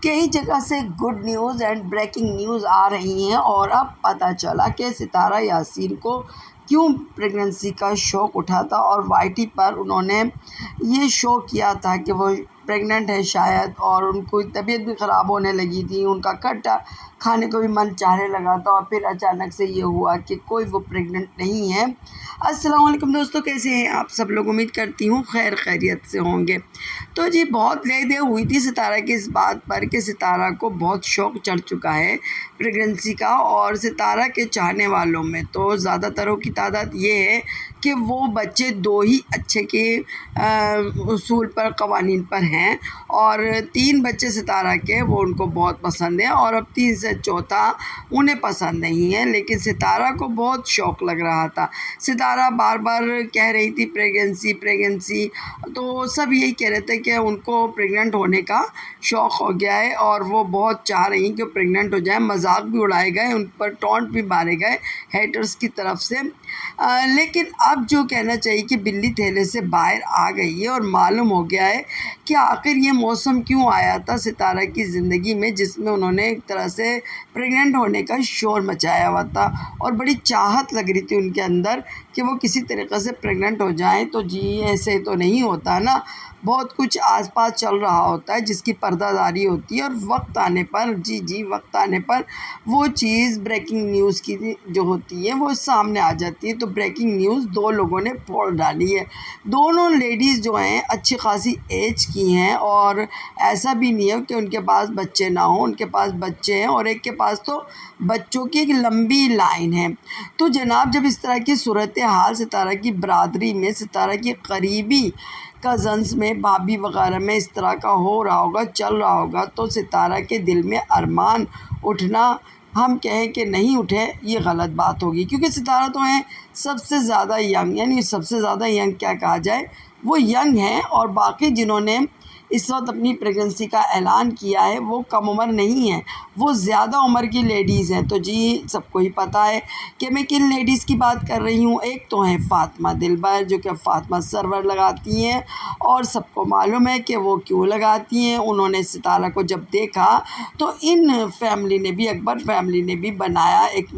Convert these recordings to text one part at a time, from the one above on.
کئی جگہ سے good news and breaking news آ رہی ہیں، اور اب پتہ چلا کہ ستارہ یاسین کو کیوں پریگننسی کا شوق اٹھا تھا، اور وائی ٹی پر انہوں نے یہ شو کیا تھا کہ وہ پریگننٹ ہے شاید، اور ان کو طبیعت بھی خراب ہونے لگی تھی، ان کا کھٹا کھانے کو بھی من چاہنے لگا تھا، اور پھر اچانک سے یہ ہوا کہ کوئی وہ پریگننٹ نہیں ہے۔ السلام علیکم دوستو، کیسے ہیں آپ سب لوگ؟ امید کرتی ہوں خیر خیریت سے ہوں گے۔ تو جی بہت لے دے ہوئی تھی ستارہ کی اس بات پر کہ ستارہ کو بہت شوق چڑھ چکا ہے پریگننسی کا، اور ستارہ کے چاہنے والوں میں تو زیادہ تروں کی تعداد یہ ہے کہ وہ بچے دو ہی اچھے کے اصول پر قوانین پر ہیں، اور 3 بچے ستارہ کے وہ ان کو بہت پسند ہیں، اور اب 3 سے چوتھا انہیں پسند نہیں ہے، لیکن ستارہ کو بہت شوق لگ رہا تھا۔ ستارہ بار بار کہہ رہی تھی پریگننسی، تو سب یہی کہہ رہے تھے کہ ان کو پریگننٹ ہونے کا شوق ہو گیا ہے، اور وہ بہت چاہ رہی ہیں کہ پریگننٹ ہو جائیں۔ مذاق بھی اڑائے گئے، ان پر ٹونٹ بھی مارے گئے ہیٹرز کی طرف سے، لیکن اب جو کہنا چاہیے کہ بلی تھیلے سے باہر آ گئی ہے، اور معلوم ہو گیا ہے کہ آخر یہ موسم کیوں آیا تھا ستارہ کی زندگی میں، جس میں انہوں نے ایک طرح سے پریگننٹ ہونے کا شور مچایا ہوا تھا، اور بڑی چاہت لگ رہی تھی ان کے اندر کہ وہ کسی طریقے سے پریگننٹ ہو جائیں۔ تو جی ایسے تو نہیں ہوتا نا، بہت کچھ آس پاس چل رہا ہوتا ہے جس کی پردہ داری ہوتی ہے، اور وقت آنے پر وقت آنے پر وہ چیز بریکنگ نیوز کی جو ہوتی ہے وہ سامنے آ جاتی ہے۔ تو بریکنگ نیوز 2 لوگوں نے پھوڑ ڈالی ہے۔ دونوں لیڈیز جو ہیں اچھی خاصی ایج کی ہیں، اور ایسا بھی نہیں ہے کہ ان کے پاس بچے نہ ہوں، ان کے پاس بچے ہیں، اور ایک کے پاس تو بچوں کی ایک لمبی لائن ہے۔ تو جناب جب اس طرح کی صورتحال ستارہ کی برادری میں، ستارہ کی قریبی کزنس میں، بھابھی وغیرہ میں اس طرح کا ہو رہا ہوگا، چل رہا ہوگا، تو ستارہ کے دل میں ارمان اٹھنا، ہم کہیں کہ نہیں اٹھے یہ غلط بات ہوگی، کیونکہ ستارہ تو ہیں سب سے زیادہ ینگ، یعنی سب سے زیادہ ینگ کیا کہا جائے، وہ ینگ ہیں، اور باقی جنہوں نے اس وقت اپنی پریگننسی کا اعلان کیا ہے وہ کم عمر نہیں ہیں، وہ زیادہ عمر کی لیڈیز ہیں۔ تو جی سب کو ہی پتہ ہے کہ میں کن لیڈیز کی بات کر رہی ہوں۔ ایک تو ہیں فاطمہ دلبر، جو کہ فاطمہ سرور لگاتی ہیں، اور سب کو معلوم ہے کہ وہ کیوں لگاتی ہیں۔ انہوں نے ستارہ کو جب دیکھا تو ان فیملی نے بھی، اکبر فیملی نے بھی بنایا ایک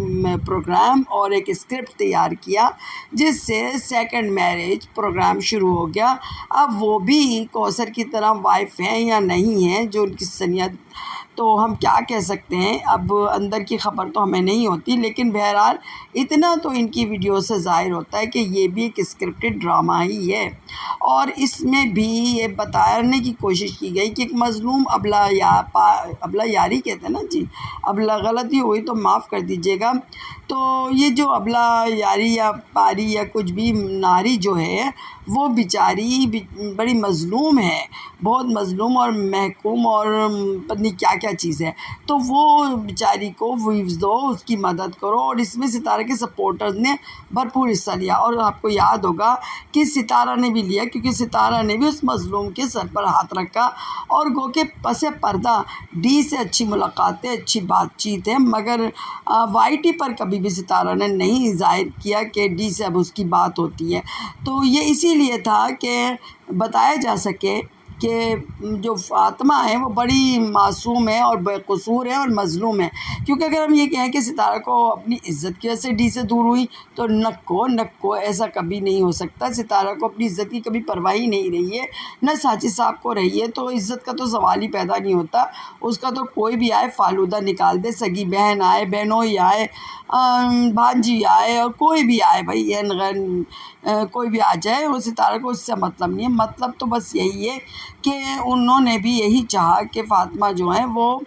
پروگرام اور ایک اسکرپٹ تیار کیا، جس سے سیکنڈ میرج پروگرام شروع ہو گیا۔ اب وہ بھی کوثر کی طرح وائف ہیں یا نہیں ہیں، جو ان کی سنیت تو ہم کیا کہہ سکتے ہیں، اب اندر کی خبر تو ہمیں نہیں ہوتی، لیکن بہرحال اتنا تو ان کی ویڈیو سے ظاہر ہوتا ہے کہ یہ بھی ایک اسکرپٹڈ ڈرامہ ہی ہے، اور اس میں بھی یہ بتانے کی کوشش کی گئی کہ ایک مظلوم ابلہ یاری کہتے ہیں نا جی، ابلہ غلطی ہوئی تو معاف کر دیجیے گا، تو یہ جو ابلہ یاری یا پاری یا کچھ بھی ناری جو ہے، وہ بیچاری بڑی مظلوم ہے، بہت مظلوم اور محکوم، اور پتہ نہیں کیا کیا چیز ہے، تو وہ بیچاری کو ویوز دو، اس کی مدد کرو، اور اس میں ستارہ کے سپورٹرز نے بھرپور حصہ لیا، اور آپ کو یاد ہوگا کہ ستارہ نے بھی لیا، کیونکہ ستارہ نے بھی اس مظلوم کے سر پر ہاتھ رکھا، اور گو کہ پس پردہ ڈی سے اچھی ملاقاتیں، اچھی بات چیت ہے، مگر وائی ٹی پر کبھی بھی ستارہ نے نہیں ظاہر کیا کہ ڈی سے اب اس کی بات ہوتی ہے۔ تو یہ اسی لیے تھا کہ بتایا جا سکے کہ جو فاطمہ ہے وہ بڑی معصوم ہے، اور بے قصور ہے، اور مظلوم ہے، کیونکہ اگر ہم یہ کہیں کہ ستارہ کو اپنی عزت کی وجہ سے ڈی سے دور ہوئی تو نکو ایسا کبھی نہیں ہو سکتا۔ ستارہ کو اپنی عزت کی کبھی پرواہ ہی نہیں رہی ہے، نہ ساچی صاحب کو رہی ہے، تو عزت کا تو سوال ہی پیدا نہیں ہوتا، اس کا تو کوئی بھی آئے فالودہ نکال دے، سگی بہن آئے، بہنوئی آئے، بھانجی آئے، اور کوئی بھی آئے بھائی، کوئی بھی آ جائے، وہ ستارہ کو اس سے مطلب نہیں ہے۔ مطلب تو بس یہی ہے کہ انہوں نے بھی یہی چاہا کہ فاطمہ جو ہیں وہ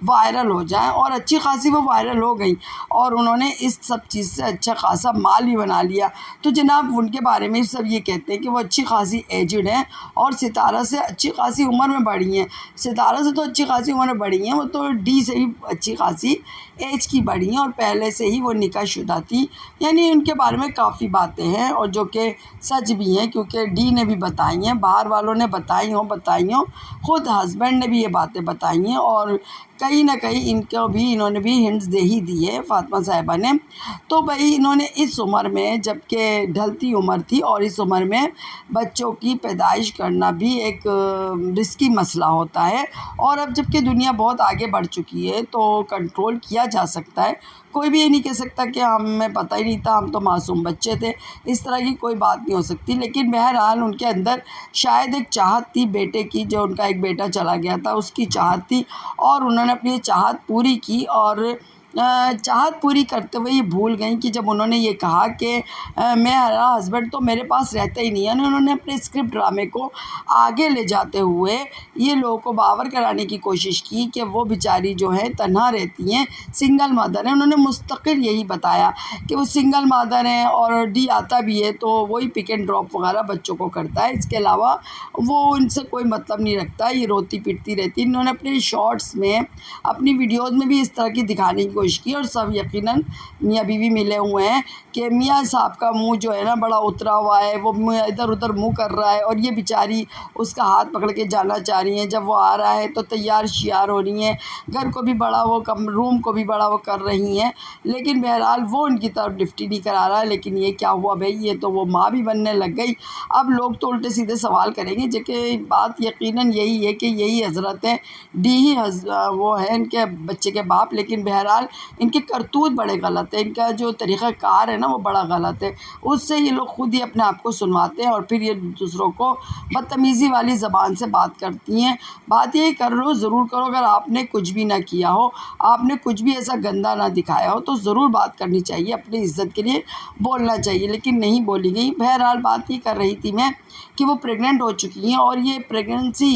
وائرل ہو جائیں، اور اچھی خاصی وہ وائرل ہو گئی، اور انہوں نے اس سب چیز سے اچھا خاصا مال بھی بنا لیا۔ تو جناب ان کے بارے میں سب یہ کہتے ہیں کہ وہ اچھی خاصی ایجڈ ہیں، اور ستارہ سے اچھی خاصی عمر میں بڑھی ہیں، ستارہ سے تو اچھی خاصی عمر میں بڑھی ہیں، وہ تو ڈی سے بھی اچھی خاصی ایج کی بڑھی ہیں، اور پہلے سے ہی وہ نکاح شدہ تھی، یعنی ان کے بارے میں کافی باتیں ہیں، اور جو کہ سچ بھی ہیں، کیونکہ ڈی نے بھی بتائی ہیں، باہر والوں نے بتائی ہوں، خود ہسبینڈ نے بھی یہ باتیں بتائی ہیں، اور کہیں نہ کہیں انہوں نے بھی ہنٹس دے ہی دی ہے فاطمہ صاحبہ نے۔ تو بھائی انہوں نے اس عمر میں، جب کہ ڈھلتی عمر تھی اور اس عمر میں بچوں کی پیدائش کرنا بھی ایک رسکی مسئلہ ہوتا ہے، اور اب جب کہ دنیا بہت آگے بڑھ چکی ہے تو کنٹرول کیا جا سکتا ہے۔ کوئی بھی یہ نہیں کہہ سکتا کہ ہمیں پتہ ہی نہیں تھا، ہم تو معصوم بچے تھے، اس طرح کی کوئی بات نہیں ہو سکتی۔ لیکن بہرحال ان کے اندر شاید ایک چاہت تھی بیٹے کی، جو ان کا ایک بیٹا چلا گیا تھا اس کی چاہت تھی، اور انہوں نے اپنی چاہت پوری کی، اور چاہت پوری کرتے ہوئے یہ بھول گئیں کہ جب انہوں نے یہ کہا کہ میرا ہسبینڈ تو میرے پاس رہتا ہی نہیں ہے، انہوں نے اپنے اسکرپٹ ڈرامے کو آگے لے جاتے ہوئے یہ لوگوں کو باور کرانے کی کوشش کی کہ وہ بیچاری جو ہے تنہا رہتی ہیں، سنگل مادر ہیں۔ انہوں نے مستقل یہی بتایا کہ وہ سنگل مادر ہیں، اور ڈی آتا بھی ہے تو وہی پک اینڈ ڈراپ وغیرہ بچوں کو کرتا ہے، اس کے علاوہ وہ ان سے کوئی مطلب نہیں رکھتا، یہ روتی پیٹتی رہتی۔ انہوں نے اپنے شارٹس میں، اپنی ویڈیوز میں بھی اس طرح کی دکھانے کی کوشش کی، اور سب یقیناً میاں بیوی ملے ہوئے ہیں کہ میاں صاحب کا منہ جو ہے نا بڑا اترا ہوا ہے، وہ ادھر ادھر منہ کر رہا ہے، اور یہ بیچاری اس کا ہاتھ پکڑ کے جانا چاہ رہی ہیں۔ جب وہ آ رہا ہے تو تیار شیار ہو رہی ہیں، گھر کو بھی بڑا وہ روم کو بھی بڑا وہ کر رہی ہیں، لیکن بہرحال وہ ان کی طرف ڈفٹی نہیں کرا رہا ہے۔ لیکن یہ کیا ہوا بھائی، یہ تو وہ ماں بھی بننے لگ گئی۔ اب لوگ تو الٹے سیدھے سوال کریں گے، جو کہ بات یقیناً یہی ہے کہ یہی حضرت ہیں، ہی وہ ہیں ان کے بچے کے باپ، لیکن بہرحال ان کے کرتوت بڑے غلط ہیں، ان کا جو طریقہ کار ہے نا وہ بڑا غلط ہے۔ اس سے یہ لوگ خود ہی اپنے آپ کو سنواتے ہیں، اور پھر یہ دوسروں کو بدتمیزی والی زبان سے بات کرتی ہیں۔ بات یہ کر لو، ضرور کرو، اگر آپ نے کچھ بھی نہ کیا ہو، آپ نے کچھ بھی ایسا گندا نہ دکھایا ہو، تو ضرور بات کرنی چاہیے، اپنی عزت کے لیے بولنا چاہیے، لیکن نہیں بولی گئی۔ بہرحال بات یہ کر رہی تھی میں کہ وہ پریگننٹ ہو چکی ہیں، اور یہ پریگننسی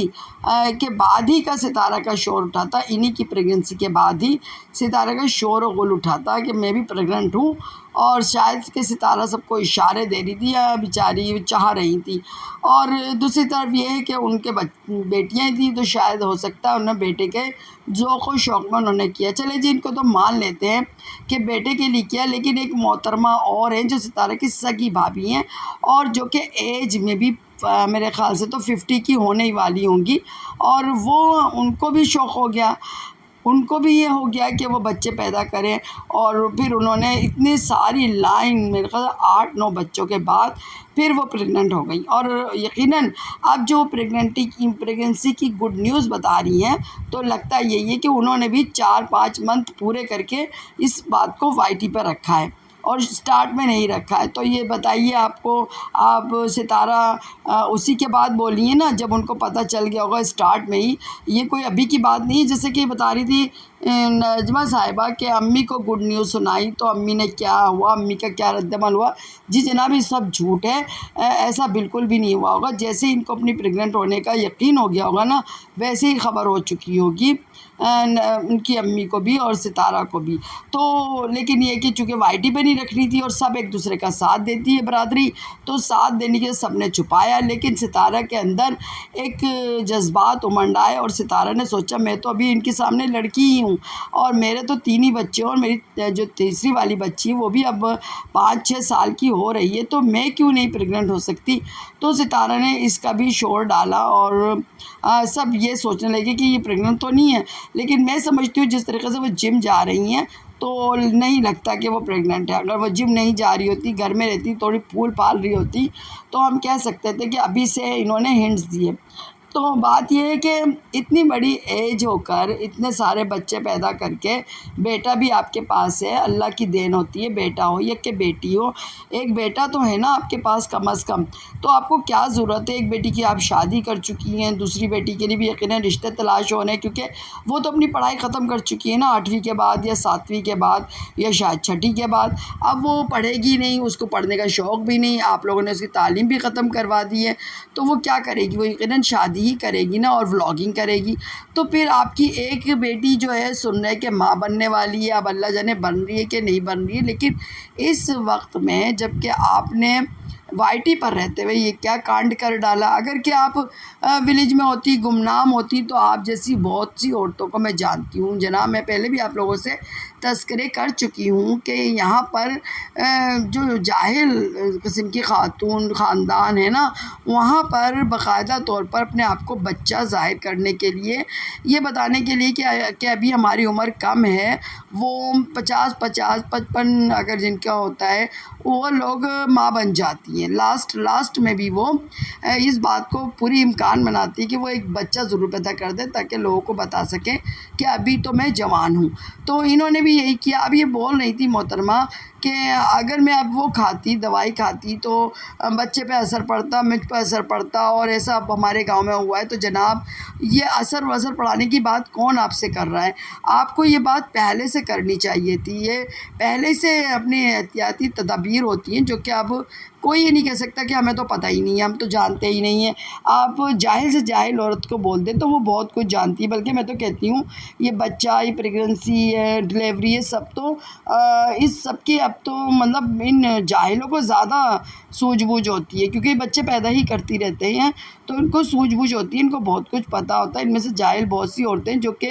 کے بعد ہی کا ستارہ کا شور اٹھا تھا، انہی کی پریگننسی کے بعد ہی ستارہ کا شور و غل اٹھا تھا کہ میں بھی پریگننٹ ہوں، اور شاید کہ ستارہ سب کو اشارے دے رہی تھی، یا بیچاری چاہ رہی تھی۔ اور دوسری طرف یہ ہے کہ ان کے بیٹیاں تھیں، تو شاید ہو سکتا ہے انہوں نے بیٹے کے ذوق و شوق میں انہوں نے کیا۔ چلے جی، ان کو تو مان لیتے ہیں کہ بیٹے کے لیے کیا، لیکن ایک محترمہ اور ہیں جو ستارہ کی سگی بھابھی ہیں، اور جو کہ ایج میں بھی میرے خیال سے تو 50 کی ہونے ہی والی ہوں گی، اور وہ ان کو بھی شوق ہو گیا، ان کو بھی یہ ہو گیا کہ وہ بچے پیدا کریں، اور پھر انہوں نے اتنی ساری لائن، میرے خیال 8-9 بچوں کے بعد پھر وہ پریگننٹ ہو گئی۔ اور یقیناً اب جو پریگننسی کی گڈ نیوز بتا رہی ہیں، تو لگتا یہی ہے کہ انہوں نے بھی 4-5 منتھ پورے کر کے اس بات کو وائی ٹی پہ رکھا ہے، اور سٹارٹ میں نہیں رکھا ہے۔ تو یہ بتائیے آپ ستارہ اسی کے بعد بولی ہیں نا، جب ان کو پتہ چل گیا ہوگا سٹارٹ میں ہی، یہ کوئی ابھی کی بات نہیں ہے۔ جیسے کہ بتا رہی تھی نجمہ صاحبہ کہ امی کو گڈ نیوز سنائی، تو امی نے کیا ہوا، امی کا کیا رد عمل ہوا؟ جی جناب، یہ سب جھوٹ ہے، ایسا بالکل بھی نہیں ہوا ہوگا۔ جیسے ان کو اپنی پریگننٹ ہونے کا یقین ہو گیا ہوگا نا، ویسے ہی خبر ہو چکی ہوگی ان کی امی کو بھی اور ستارہ کو بھی۔ تو لیکن یہ کہ چونکہ وائی ٹی پہ نہیں رکھنی تھی، اور سب ایک دوسرے کا ساتھ دیتی ہے برادری، تو ساتھ دینے کے سب نے چھپایا، لیکن ستارہ کے اندر ایک جذبات امنڈ آئے، اور ستارہ نے سوچا میں تو ابھی ان کے سامنے لڑکی ہی ہوں، اور میرے تو 3 ہی بچے ہیں، اور میری جو تیسری والی بچی ہے وہ بھی اب 5-6 سال کی ہو رہی ہے، تو میں کیوں نہیں پریگننٹ ہو سکتی؟ تو ستارہ نے اس کا بھی شور ڈالا، اور سب یہ سوچنے لگے کہ یہ پریگننٹ تو نہیں ہے، لیکن میں سمجھتی ہوں جس طریقے سے وہ جم جا رہی ہیں تو نہیں لگتا کہ وہ پریگننٹ ہے۔ اگر وہ جم نہیں جا رہی ہوتی، گھر میں رہتی، تھوڑی پھول پال رہی ہوتی، تو ہم کہہ سکتے تھے کہ ابھی سے انہوں نے ہنٹس دیے۔ تو بات یہ ہے کہ اتنی بڑی ایج ہو کر اتنے سارے بچے پیدا کر کے، بیٹا بھی آپ کے پاس ہے، اللہ کی دین ہوتی ہے، بیٹا ہو یا کہ بیٹی ہو، ایک بیٹا تو ہے نا آپ کے پاس کم از کم، تو آپ کو کیا ضرورت ہے؟ ایک بیٹی کی آپ شادی کر چکی ہیں، دوسری بیٹی کے لیے بھی یقیناً رشتے تلاش ہو رہے ہیں، کیونکہ وہ تو اپنی پڑھائی ختم کر چکی ہے نا، 8ویں کے بعد یا 7ویں کے بعد یا شاید 6ٹھی کے بعد۔ اب وہ پڑھے گی نہیں، اس کو پڑھنے کا شوق بھی نہیں، آپ لوگوں نے اس کی تعلیم بھی ختم کروا دی ہے، تو وہ کیا کرے گی؟ وہ یقیناً شادی ہی کرے گی نا، اور ولاگنگ کرے گی۔ تو پھر آپ کی ایک بیٹی جو ہے سن رہے کہ ماں بننے والی ہے، اب اللہ جانے بن رہی ہے کہ نہیں بن رہی ہے، لیکن اس وقت میں جب کہ آپ نے وائی ٹی پر رہتے ہوئے یہ کیا کانڈ کر ڈالا. اگر کہ آپ ولیج میں ہوتی، گمنام ہوتی، تو آپ جیسی بہت سی عورتوں کو میں جانتی ہوں جناب. میں پہلے بھی آپ لوگوں سے تذکرے کر چکی ہوں کہ یہاں پر جو جاہل قسم کی خاتون خاندان ہے نا، وہاں پر باقاعدہ طور پر اپنے آپ کو بچہ ظاہر کرنے کے لیے، یہ بتانے کے لیے کہ ابھی ہماری عمر کم ہے، وہ 55 اگر جن کا ہوتا ہے، وہ لوگ ماں بن جاتی ہیں. لاسٹ میں بھی وہ اس بات کو پوری امکان بناتی ہے کہ وہ ایک بچہ ضرور پیدا کر دے تاکہ لوگوں کو بتا سکیں کہ ابھی تو میں جوان ہوں. تو انہوں نے بھی یہی کیا. اب یہ بول رہی تھی محترمہ کہ اگر میں اب وہ کھاتی، دوائی کھاتی، تو بچے پہ اثر پڑتا، مجھ پہ اثر پڑتا، اور ایسا اب ہمارے گاؤں میں ہوا ہے. تو جناب یہ اثر پڑانے کی بات کون آپ سے کر رہا ہے؟ آپ کو یہ بات پہلے سے کرنی چاہیے تھی. یہ پہلے سے اپنی احتیاطی تدابیر ہوتی ہیں جو کہ اب کوئی یہ نہیں کہہ سکتا کہ ہمیں تو پتہ ہی نہیں ہے، ہم تو جانتے ہی نہیں ہیں. آپ جاہل سے جاہل عورت کو بول دیں تو وہ بہت کچھ جانتی ہے. بلکہ میں تو کہتی ہوں یہ بچہ، یہ پریگننسی ہے، ڈلیوری، یہ سب تو اس سب کی اب تو مطلب ان جاہلوں کو زیادہ سوجھ بوجھ ہوتی ہے، کیونکہ یہ بچے پیدا ہی کرتی رہتے ہیں تو ان کو سوجھ بوجھ ہوتی ہے، ان کو بہت کچھ پتہ ہوتا ہے. ان میں سے جاہل بہت سی عورتیں جو کہ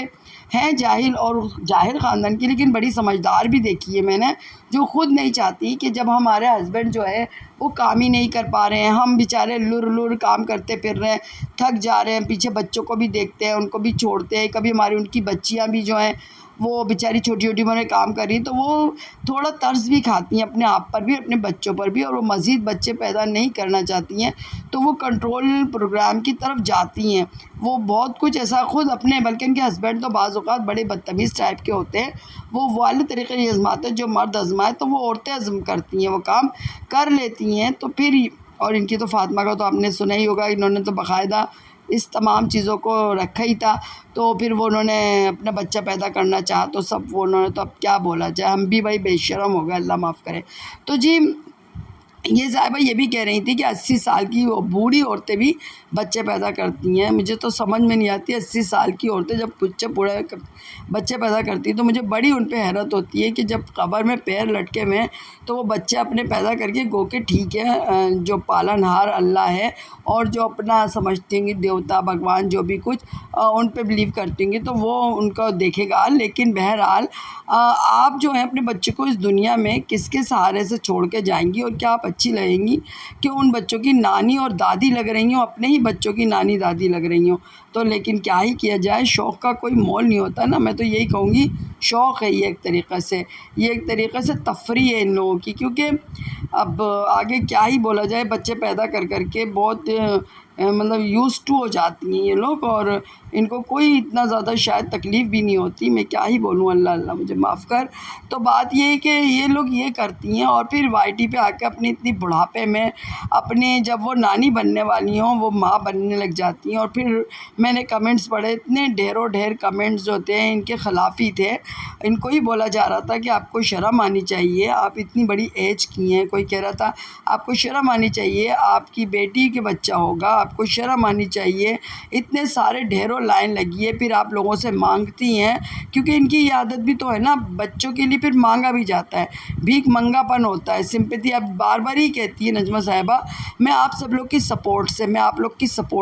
ہیں جاہل اور جاہل خاندان کی، لیکن بڑی سمجھدار بھی دیکھی ہے میں نے، جو خود نہیں چاہتی کہ جب ہمارے ہسبینڈ جو ہے وہ کام ہی نہیں کر پا رہے ہیں، ہم بیچارے لر کام کرتے پھر رہے ہیں، تھک جا رہے ہیں، پیچھے بچوں کو بھی دیکھتے ہیں، ان کو بھی چھوڑتے ہیں، کبھی ہماری ان کی بچیاں بھی جو ہیں وہ بیچاری چھوٹی چھوٹی عمر میں کام کر رہی ہیں، تو وہ تھوڑا طرز بھی کھاتی ہیں اپنے آپ پر بھی، اپنے بچوں پر بھی، اور وہ مزید بچے پیدا نہیں کرنا چاہتی ہیں تو وہ کنٹرول پروگرام کی طرف جاتی ہیں. وہ بہت کچھ ایسا خود اپنے، بلکہ ان کے ہسبینڈ تو بعض اوقات بڑے بدتمیز ٹائپ کے ہوتے ہیں، وہ والے طریقے نہیں آزماتے جو مرد آزمائے، تو وہ عورتیں عزم کرتی ہیں، وہ کام کر لیتی ہیں. تو پھر اور ان کی تو فاطمہ کا تو آپ نے سنا ہی ہوگا، انہوں نے تو باقاعدہ اس تمام چیزوں کو رکھا ہی تھا. تو پھر وہ انہوں نے اپنا بچہ پیدا کرنا چاہا تو سب وہ انہوں نے تو اب کیا بولا جائے، ہم بھی بھائی بے شرم ہو گئے، اللہ معاف کرے. تو جی یہ صاحبہ یہ بھی کہہ رہی تھی کہ 80 سال کی وہ بوڑھی عورتیں بھی بچے پیدا کرتی ہیں. مجھے تو سمجھ میں نہیں آتی 80 سال کی عورتیں جب بچے پیدا کرتی ہیں تو مجھے بڑی ان پہ حیرت ہوتی ہے کہ جب قبر میں پیر لٹکے ہوئے ہیں تو وہ بچے اپنے پیدا کر کے گو کہ ٹھیک ہے جو پالن ہار اللہ ہے اور جو اپنا سمجھتی ہوں گی دیوتا بھگوان جو بھی کچھ ان پہ بلیو کرتی ہوں گی تو وہ ان کو دیکھے گا. لیکن بہرحال آپ جو ہیں اپنے بچے کو اس دنیا میں کس کے سہارے سے چھوڑ کے جائیں گی، اور کیا آپ اچھی لگیں گی کہ ان بچوں کی نانی اور دادی لگ رہی ہوں، اپنے ہی بچوں کی نانی دادی لگ رہی ہوں. تو لیکن کیا ہی کیا جائے، شوق کا کوئی مول نہیں ہوتا نا. میں تو یہی کہوں گی شوق ہے یہ ایک طریقے سے تفریح ہے ان لوگوں کی، کیونکہ اب آگے کیا ہی بولا جائے، بچے پیدا کر کے بہت مطلب یوز ٹو ہو جاتی ہیں یہ لوگ، اور ان کو کوئی اتنا زیادہ شاید تکلیف بھی نہیں ہوتی. میں کیا ہی بولوں، اللہ مجھے معاف کر. تو بات یہ ہے کہ یہ لوگ یہ کرتی ہیں اور پھر وائی ٹی پہ آ کے اپنی اتنی بڑھاپے میں اپنے جب وہ نانی بننے والی ہوں وہ ماں بننے لگ جاتی ہیں. اور پھر میں نے کمنٹس پڑھے، اتنے ڈھیر کمنٹس جو تھے ان کے خلاف ہی تھے. ان کو ہی بولا جا رہا تھا کہ آپ کو شرم آنی چاہیے، آپ اتنی بڑی ایج کی ہیں. کوئی کہہ رہا تھا آپ کو شرم آنی چاہیے، آپ کی بیٹی کے بچہ ہوگا، آپ کو شرم آنی چاہیے. اتنے سارے ڈھیروں لائن لگی ہے، پھر آپ لوگوں سے مانگتی ہیں، کیونکہ ان کی یہ عادت بھی تو ہے نا، بچوں کے لیے پھر مانگا بھی جاتا ہے، بھیک منگا پن ہوتا ہے. سمپیتی اب بار بار ہی کہتی ہے نجمہ صاحبہ، میں آپ سب لوگ کی سپورٹ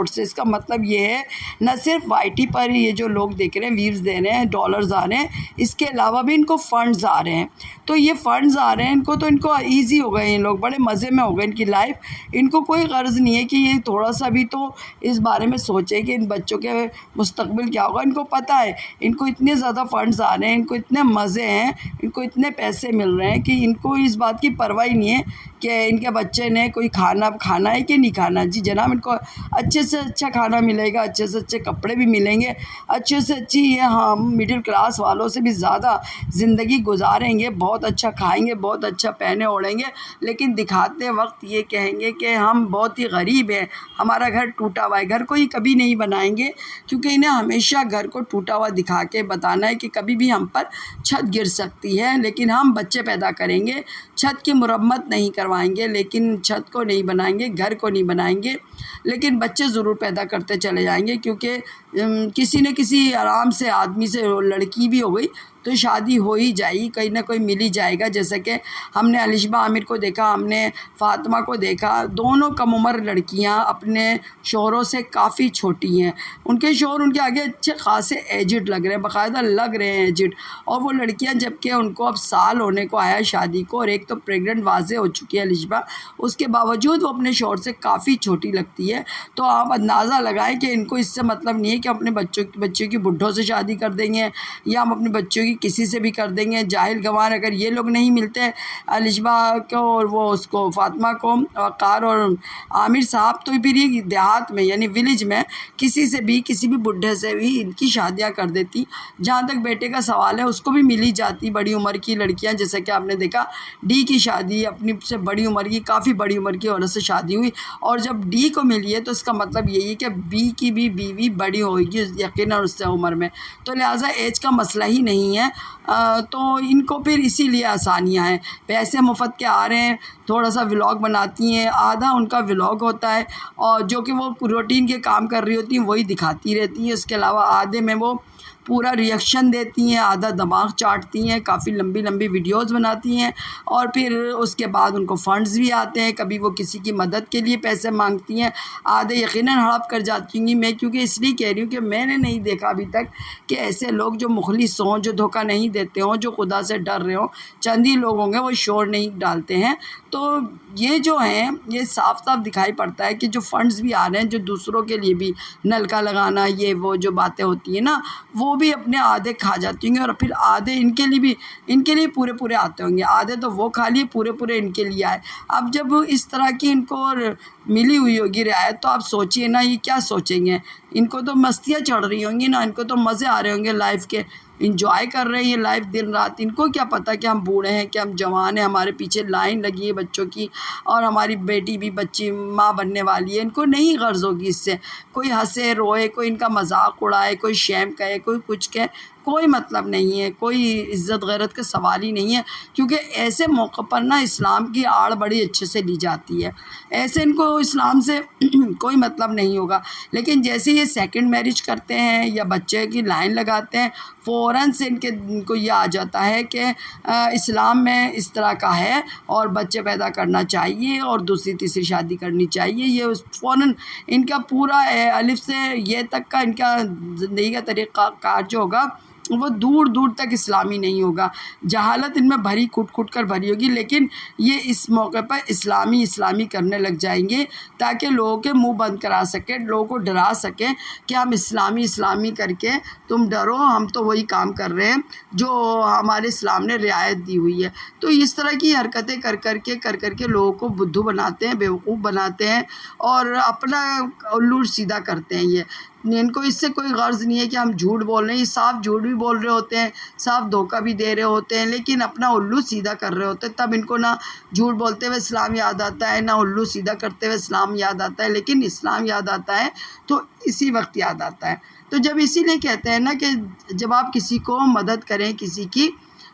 سے اس کا مطلب یہ ہے نہ صرف وائی ٹی پر یہ جو لوگ دیکھ رہے ہیں ویوز دے رہے ہیں، ڈالرز آ رہے ہیں، اس کے علاوہ بھی ان کو فنڈز آ رہے ہیں. تو یہ فنڈز آ رہے ہیں ان کو ایزی ہو گئے، ان لوگ بڑے مزے میں ہو گئے ان کی لائف. ان کو کوئی غرض نہیں ہے کہ یہ تھوڑا سا بھی تو اس بارے میں سوچے کہ ان بچوں کے مستقبل کیا ہوگا. ان کو پتہ ہے، ان کو اتنے زیادہ فنڈز آ رہے ہیں، ان کو اتنے مزے ہیں، ان کو اتنے پیسے مل رہے ہیں کہ ان کو اس بات کی پرواہ ہی نہیں ہے کہ ان کے بچے نے کوئی کھانا ہے کہ نہیں کھانا. جی جناب، ان کو اچھے سے اچھا کھانا ملے گا، اچھے سے اچھے کپڑے بھی ملیں گے، اچھے سے اچھی ہم مڈل کلاس والوں سے بھی زیادہ زندگی گزاریں گے، بہت اچھا کھائیں گے، بہت اچھا پہنے اوڑھیں گے. لیکن دکھاتے وقت یہ کہیں گے کہ ہم بہت ہی غریب ہیں، ہمارا گھر ٹوٹا ہوا ہے. گھر کو ہی کبھی نہیں بنائیں گے، کیونکہ انہیں ہمیشہ گھر کو ٹوٹا ہوا دکھا کے بتانا ہے کہ کبھی بھی ہم پر چھت گر سکتی ہے. لیکن ہم بچے پیدا کریں گے، چھت کی مرمت نہیں کروائیں گے، لیکن چھت کو نہیں بنائیں گے، گھر کو نہیں بنائیں گے، لیکن بچے ضرور پیدا کرتے چلے جائیں گے. کیونکہ کسی نہ کسی آرام سے آدمی سے لڑکی بھی ہو گئی تو شادی ہو ہی جائے گی, کوئی نہ کوئی مل ہی جائے گا. جیسا کہ ہم نے الشبہ عامر کو دیکھا, ہم نے فاطمہ کو دیکھا, دونوں کم عمر لڑکیاں اپنے شوہروں سے کافی چھوٹی ہیں. ان کے شوہر ان کے آگے اچھے خاصے ایجڈ لگ رہے ہیں, باقاعدہ لگ رہے ہیں ایجڈ, اور وہ لڑکیاں جب کہ ان کو اب سال ہونے کو آیا شادی کو, اور ایک تو پریگننٹ واضح ہو چکی ہے الشبہ, اس کے باوجود وہ اپنے شوہر سے کافی چھوٹی لگتی ہے. تو آپ اندازہ لگائیں کہ ان کو اس سے مطلب نہیں ہے کہ اپنے بچوں کی بڈھوں سے شادی کر دیں گے یا ہم اپنے بچوں کی کسی سے بھی کر دیں گے. جاہل گوار اگر یہ لوگ نہیں ملتے الشبہ کو اور وہ اس کو فاطمہ کو, وقار اور عامر صاحب, تو پھر یہ دیہات میں یعنی ولیج میں کسی سے بھی کسی بھی بڈھے سے بھی ان کی شادیاں کر دیتی. جہاں تک بیٹے کا سوال ہے اس کو بھی مل ہی جاتی بڑی عمر کی لڑکیاں, جیسا کہ آپ نے دیکھا ڈی کی شادی اپنی سے بڑی عمر کی, کافی بڑی عمر کی عورت سے شادی ہوئی, اور جب ڈی کو ملی ہے تو اس کا مطلب یہی ہے کہ بی کی بھی بیوی بڑی ہوئے گی یقیناً اس سے عمر میں, تو لہٰذا ایج کا مسئلہ ہی نہیں ہے. تو ان کو پھر اسی لیے آسانیاں ہیں, پیسے مفت کے آ رہے ہیں, تھوڑا سا ولاگ بناتی ہیں, آدھا ان کا ولاگ ہوتا ہے اور جو کہ وہ روٹین کے کام کر رہی ہوتی ہیں وہی دکھاتی رہتی ہیں. اس کے علاوہ آدھے میں وہ پورا ریئیکشن دیتی ہیں, آدھا دماغ چاٹتی ہیں, کافی لمبی لمبی ویڈیوز بناتی ہیں, اور پھر اس کے بعد ان کو فنڈز بھی آتے ہیں. کبھی وہ کسی کی مدد کے لیے پیسے مانگتی ہیں, آدھے یقیناً ہڑپ کر جاتی ہوں گی میں, کیونکہ اس لیے کہہ رہی ہوں کہ میں نے نہیں دیکھا ابھی تک کہ ایسے لوگ جو مخلص ہوں, جو دھوکہ نہیں دیتے ہوں, جو خدا سے ڈر رہے ہوں. چند ہی لوگ ہوں گے وہ شور نہیں ڈالتے ہیں. تو یہ جو ہیں یہ صاف صاف دکھائی پڑتا ہے کہ جو فنڈز بھی آ رہے ہیں, جو دوسروں کے لیے بھی نلکا لگانا, یہ وہ جو باتیں ہوتی ہیں نا, وہ بھی اپنے آدھے کھا جاتی ہوں گے, اور پھر آدھے ان کے لیے پورے آتے ہوں گے. آدھے تو وہ کھا لیے, پورے ان کے لیے آئے. اب جب اس طرح کی ان کو ملی ہوئی ہوگی رعایت, تو آپ سوچئے نا یہ کیا سوچیں گے. ان کو تو مستیاں چڑھ رہی ہوں گی نا, ان کو تو مزے آ رہے ہوں گے لائف کے, انجوائے کر رہے ہیں یہ لائف دن رات. ان کو کیا پتہ کہ ہم بوڑھے ہیں کہ ہم جوان ہیں, ہمارے پیچھے لائن لگی ہے بچوں کی, اور ہماری بیٹی بھی بچی ماں بننے والی ہے. ان کو نہیں غرض ہوگی اس سے, کوئی ہنسے روئے, کوئی ان کا مذاق اڑائے, کوئی شیم کہے, کوئی کچھ کہے, کوئی مطلب نہیں ہے, کوئی عزت غیرت کا سوال ہی نہیں ہے. کیونکہ ایسے موقع پر نا اسلام کی آڑ بڑی اچھے سے لی جاتی ہے, ایسے ان کو اسلام سے کوئی مطلب نہیں ہوگا. لیکن جیسے یہ سیکنڈ میرج کرتے ہیں یا بچے کی لائن لگاتے ہیں, فوراً سے ان کو یہ آ جاتا ہے کہ اسلام میں اس طرح کا ہے اور بچے پیدا کرنا چاہیے اور دوسری تیسری شادی کرنی چاہیے. یہ فوراً ان کا پورا الف سے یہ تک کا ان کا زندگی کا طریقہ کار جو ہوگا وہ دور تک اسلامی نہیں ہوگا. جہالت ان میں بھری کٹ کر بھری ہوگی, لیکن یہ اس موقع پر اسلامی کرنے لگ جائیں گے تاکہ لوگوں کے منہ بند کرا سکیں, لوگوں کو ڈرا سکیں کہ ہم اسلامی کر کے تم ڈرو, ہم تو وہی کام کر رہے ہیں جو ہمارے اسلام نے رعایت دی ہوئی ہے. تو اس طرح کی حرکتیں کر کے لوگوں کو بدھو بناتے ہیں, بیوقوف بناتے ہیں, اور اپنا الو سیدھا کرتے ہیں. یہ ان کو اس سے کوئی غرض نہیں ہے کہ ہم جھوٹ بول رہے ہیں, یہ صاف جھوٹ بھی بول رہے ہوتے ہیں, صاف دھوکہ بھی دے رہے ہوتے ہیں, لیکن اپنا الو سیدھا کر رہے ہوتے ہیں. تب ان کو نہ جھوٹ بولتے ہوئے اسلام یاد آتا ہے, نہ الو سیدھا کرتے ہوئے اسلام یاد آتا ہے. لیکن اسلام یاد آتا ہے تو اسی وقت یاد آتا ہے. تو جب اسی لیے کہتے ہیں نا کہ جب آپ کسی کو مدد کریں کسی کی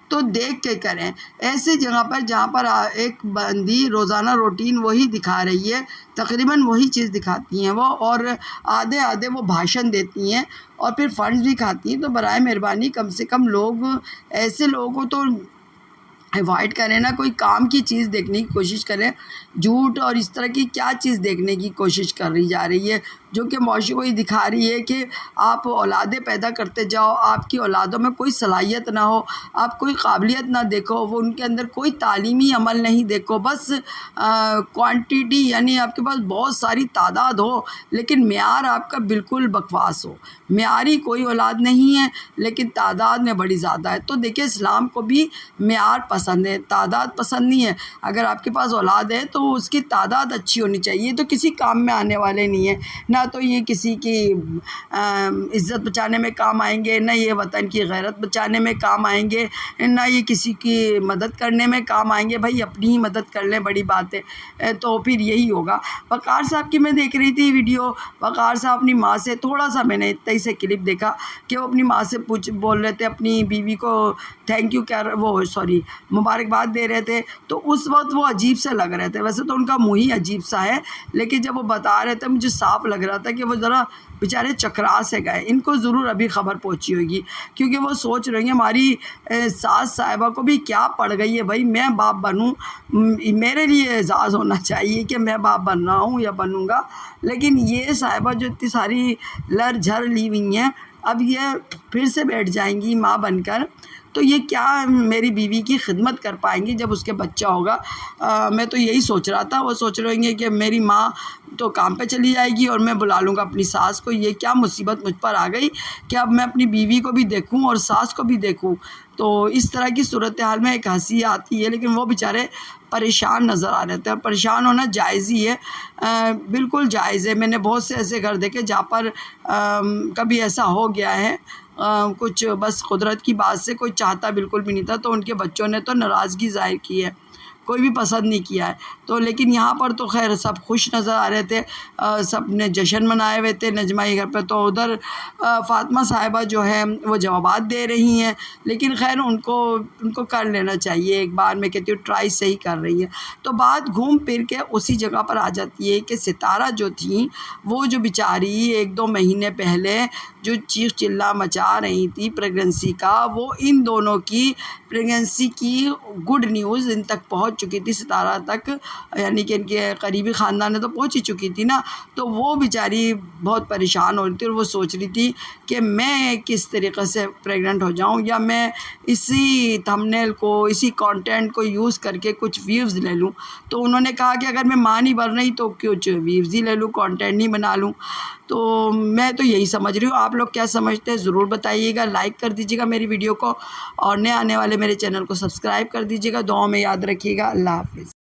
تو دیکھ کے کریں. ایسے جگہ پر جہاں پر ایک بندی روزانہ روٹین وہی دکھا رہی ہے, تقریباً وہی چیز دکھاتی ہیں وہ, اور آدھے وہ بھاشن دیتی ہیں اور پھر فنڈز بھی کھاتی ہیں. تو برائے مہربانی کم سے کم لوگ ایسے لوگوں کو تو اوائڈ کریں نا, کوئی کام کی چیز دیکھنے کی کوشش کریں. جھوٹ اور اس طرح کی کیا چیز دیکھنے کی کوشش کر رہی جا رہی ہے جو کہ معاشرے کو یہ دکھا رہی ہے کہ آپ اولادیں پیدا کرتے جاؤ, آپ کی اولادوں میں کوئی صلاحیت نہ ہو, آپ کوئی قابلیت نہ دیکھو, وہ ان کے اندر کوئی تعلیمی عمل نہیں دیکھو, بس کوانٹیٹی یعنی آپ کے پاس بہت ساری تعداد ہو لیکن معیار آپ کا بالکل بکواس ہو. معیاری کوئی اولاد نہیں ہے لیکن تعداد میں بڑی زیادہ ہے. تو دیکھیں اسلام کو بھی معیار پسند ہے, تعداد پسند نہیں ہے. اگر آپ کے پاس اولاد ہے تو اس کی تعداد اچھی ہونی چاہیے. تو کسی کام میں آنے والے نہیں ہیں, نہ تو یہ کسی کی عزت بچانے میں کام آئیں گے, نہ یہ وطن کی غیرت بچانے میں کام آئیں گے, نہ یہ کسی کی مدد کرنے میں کام آئیں گے. بھائی اپنی ہی مدد کر لیں, بڑی بات ہے. تو پھر یہی ہوگا. وقار صاحب کی میں دیکھ رہی تھی ویڈیو, وقار صاحب اپنی ماں سے تھوڑا سا میں نے اتنا ہی سے کلپ دیکھا کہ وہ اپنی ماں سے بول رہے تھے, اپنی بیوی کو تھینک یو مبارکباد دے رہے تھے تو اس وقت وہ عجیب سے لگ رہے تھے. ویسے تو ان کا منہ ہی عجیب سا ہے, لیکن جب وہ بتا رہے تھے مجھے صاف لگ رہا تھا کہ وہ ذرا بیچارے چکرا سے گئے. ان کو ضرور ابھی خبر پہنچی ہوگی, کیونکہ وہ سوچ رہی ہیں ہماری ساس صاحبہ کو بھی کیا پڑ گئی ہے بھائی, میں باپ بنوں, میرے لیے اعزاز ہونا چاہیے کہ میں باپ بن رہا ہوں یا بنوں گا. لیکن یہ صاحبہ جو اتنی ساری لر جھر لی ہوئی ہیں, اب یہ پھر سے بیٹھ جائیں گی ماں بن کر, تو یہ کیا میری بیوی کی خدمت کر پائیں گی جب اس کے بچہ ہوگا. میں تو یہی سوچ رہا تھا, وہ سوچ رہے ہیں کہ میری ماں تو کام پہ چلی جائے گی اور میں بلا لوں گا اپنی ساس کو. یہ کیا مصیبت مجھ پر آ گئی کہ اب میں اپنی بیوی کو بھی دیکھوں اور ساس کو بھی دیکھوں. تو اس طرح کی صورتحال میں ایک ہنسی آتی ہے, لیکن وہ بیچارے پریشان نظر آ رہے تھے, اور پریشان ہونا جائز ہی ہے, بالکل جائز ہے. میں نے بہت سے ایسے گھر دیکھے جہاں پر کبھی ایسا ہو گیا ہے, کچھ بس قدرت کی بات سے کوئی چاہتا بالکل بھی نہیں تھا, تو ان کے بچوں نے تو ناراضگی ظاہر کی ہے, کوئی بھی پسند نہیں کیا ہے. تو لیکن یہاں پر تو خیر سب خوش نظر آ رہے تھے, سب نے جشن منائے ہوئے تھے نجمہ کے گھر پہ. تو ادھر فاطمہ صاحبہ جو ہے وہ جوابات دے رہی ہیں, لیکن خیر ان کو کر لینا چاہیے ایک بار. میں کہتی ہوں ٹرائی صحیح کر رہی ہے. تو بات گھوم پھر کے اسی جگہ پر آ جاتی ہے کہ ستارہ جو تھیں وہ جو بیچاری 1-2 مہینے پہلے جو چیخ چلا مچا رہی تھی پریگننسی کا, وہ ان دونوں کی پریگننسی کی گڈ نیوز ان تک پہنچ چکی تھی, ستارہ تک, یعنی کہ ان کے قریبی خاندان میں تو پہنچ ہی چکی تھی نا. تو وہ بیچاری بہت پریشان ہو رہی تھی, اور وہ سوچ رہی تھی کہ میں کس طریقے سے پریگننٹ ہو جاؤں, یا میں اسی تھمبنیل کو, اسی کانٹینٹ کو یوز کر کے کچھ ویوز لے لوں. تو انہوں نے کہا کہ اگر میں ماں نہیں بن رہی تو کچھ ویوز ہی لے لوں, کانٹینٹ نہیں بنا لوں. تو میں تو یہی سمجھ رہی ہوں, آپ لوگ کیا سمجھتے ہیں ضرور بتائیے گا. لائک کر دیجیے گا میری ویڈیو کو, اور نئے آنے والے میرے چینل کو سبسکرائب کر دیجیے گا. دعاؤں میں یاد رکھیے گا. اللہ حافظ.